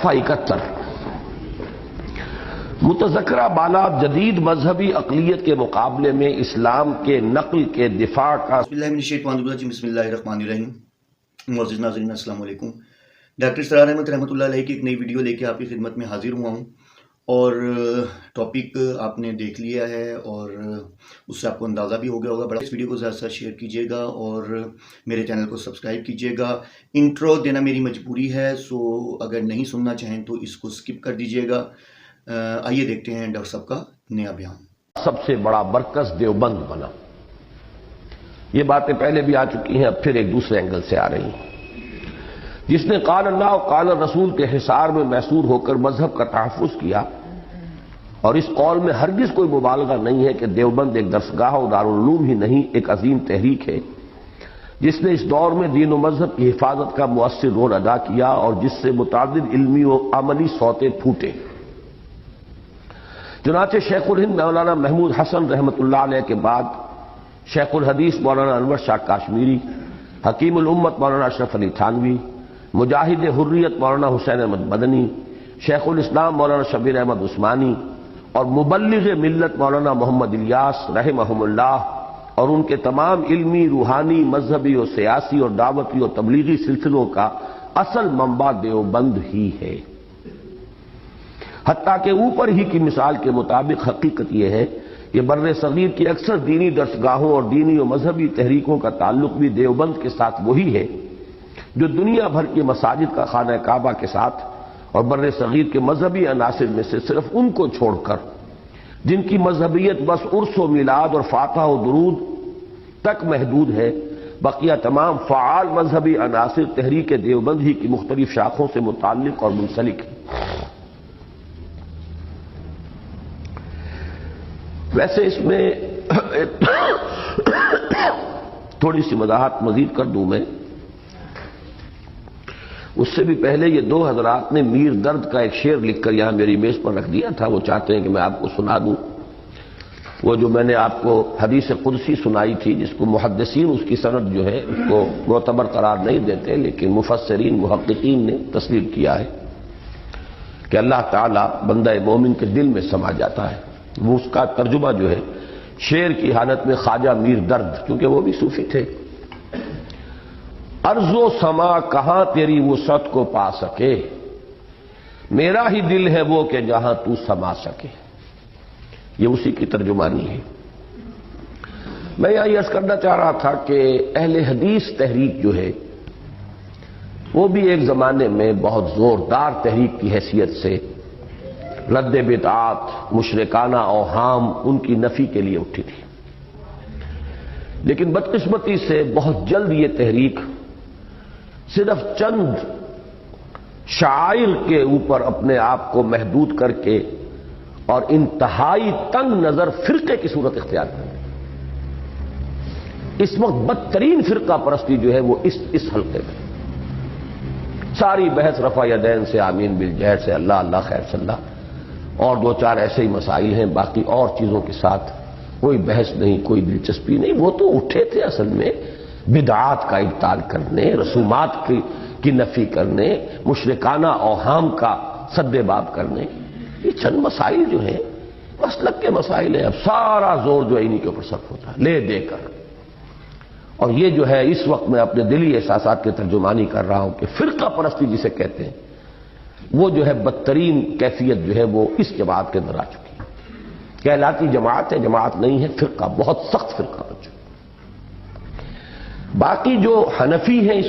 71 متذکرہ بالا جدید مذہبی اقلیت کے مقابلے میں اسلام کے نقل کے دفاع کا بسم اللہ من الشیطان الرجیم بسم اللہ الرحمن الرحیم۔ معزز ناظرین السلام علیکم۔ ڈاکٹر اسرار احمد رحمۃ اللہ علیہ کی ایک نئی ویڈیو لے کے آپ کی خدمت میں حاضر ہوا ہوں، اور ٹاپک آپ نے دیکھ لیا ہے اور اس سے آپ کو اندازہ بھی ہو گیا ہوگا۔ بڑا اس ویڈیو کو زیادہ سے شیئر کیجیے گا اور میرے چینل کو سبسکرائب کیجیے گا۔ انٹرو دینا میری مجبوری ہے، سو اگر نہیں سننا چاہیں تو اس کو سکپ کر دیجیے گا۔ آئیے دیکھتے ہیں ڈاکٹر صاحب کا نیا بیان۔ سب سے بڑا مرکز دیوبند بنا، یہ باتیں پہلے بھی آ چکی ہیں، اب پھر ایک دوسرے اینگل سے آ رہی ہیں۔ جس نے قال اللہ و قال رسول کے حصار میں محصور ہو کر مذہب کا تحفظ کیا، اور اس قول میں ہرگز کوئی مبالغہ نہیں ہے کہ دیوبند ایک درسگاہ و دارالعلوم ہی نہیں، ایک عظیم تحریک ہے جس نے اس دور میں دین و مذہب کی حفاظت کا مؤثر رول ادا کیا، اور جس سے متعدد علمی و عملی سوتے پھوٹے۔ چنانچہ شیخ الہند مولانا محمود حسن رحمۃ اللہ علیہ کے بعد شیخ الحدیث مولانا انور شاہ کاشمیری، حکیم الامت مولانا اشرف علی تھانوی، مجاہد حریت مولانا حسین احمد مدنی، شیخ الاسلام مولانا شبیر احمد عثمانی اور مبلغ ملت مولانا محمد الیاس رحمہم اللہ، اور ان کے تمام علمی، روحانی، مذہبی اور سیاسی اور دعوتی اور تبلیغی سلسلوں کا اصل منبع دیوبند ہی ہے۔ حتیٰ کہ اوپر ہی کی مثال کے مطابق حقیقت یہ ہے کہ بر صغیر کی اکثر دینی درسگاہوں اور دینی و مذہبی تحریکوں کا تعلق بھی دیوبند کے ساتھ وہی ہے جو دنیا بھر کی مساجد کا خانہ کعبہ کے ساتھ، اور بر صغیر کے مذہبی عناصر میں سے صرف ان کو چھوڑ کر جن کی مذہبیت بس عرس و میلاد اور فاتحہ و درود تک محدود ہے، بقیہ تمام فعال مذہبی عناصر تحریک دیوبند ہی کی مختلف شاخوں سے متعلق اور منسلک ہیں۔ ویسے اس میں تھوڑی سی وضاحت مزید کر دوں میں، اس سے بھی پہلے یہ دو حضرات نے میر درد کا ایک شعر لکھ کر یہاں میری میز پر رکھ دیا تھا، وہ چاہتے ہیں کہ میں آپ کو سنا دوں۔ وہ جو میں نے آپ کو حدیث قدسی سنائی تھی، جس کو محدثین اس کی سند جو ہے اس کو معتبر قرار نہیں دیتے، لیکن مفسرین محققین نے تسلیم کیا ہے کہ اللہ تعالیٰ بندہ مومن کے دل میں سما جاتا ہے۔ وہ اس کا ترجمہ جو ہے شعر کی حالت میں خواجہ میر درد، کیونکہ وہ بھی صوفی تھے، ارض و سما کہاں تیری وسعت کو پا سکے، میرا ہی دل ہے وہ کہ جہاں تو سما سکے، یہ اسی کی ترجمانی ہے۔ میں یہاں یہ عرض کرنا چاہ رہا تھا کہ اہل حدیث تحریک جو ہے وہ بھی ایک زمانے میں بہت زوردار تحریک کی حیثیت سے رد بدعات، مشرکانہ اوہام، ان کی نفی کے لیے اٹھی تھی، لیکن بدقسمتی سے بہت جلد یہ تحریک صرف چند شعائر کے اوپر اپنے آپ کو محدود کر کے اور انتہائی تنگ نظر فرقے کی صورت اختیار کر گئی۔ اس وقت بدترین فرقہ پرستی جو ہے وہ اس حلقے میں، ساری بحث رفع یدین سے، آمین بالجہر سے، اللہ اللہ خیر صلی اللہ، اور دو چار ایسے ہی مسائل ہیں، باقی اور چیزوں کے ساتھ کوئی بحث نہیں، کوئی دلچسپی نہیں۔ وہ تو اٹھے تھے اصل میں بدعات کا ابطال کرنے، رسومات کی نفی کرنے، مشرکانہ اوہام کا سد باب کرنے۔ یہ چند مسائل جو ہیں مسلک کے مسائل ہیں، اب سارا زور جو ہے انہی کے اوپر صرف ہوتا ہے لے دے کر۔ اور یہ جو ہے اس وقت میں اپنے دلی احساسات کی ترجمانی کر رہا ہوں کہ فرقہ پرستی جسے کہتے ہیں، وہ جو ہے بدترین کیفیت جو ہے وہ اس جماعت کے اندر آ چکی ہے۔ کہلاتی جماعت ہے، جماعت نہیں ہے، فرقہ، بہت سخت فرقہ بن چکا۔ باقی جو حنفی ہیں اس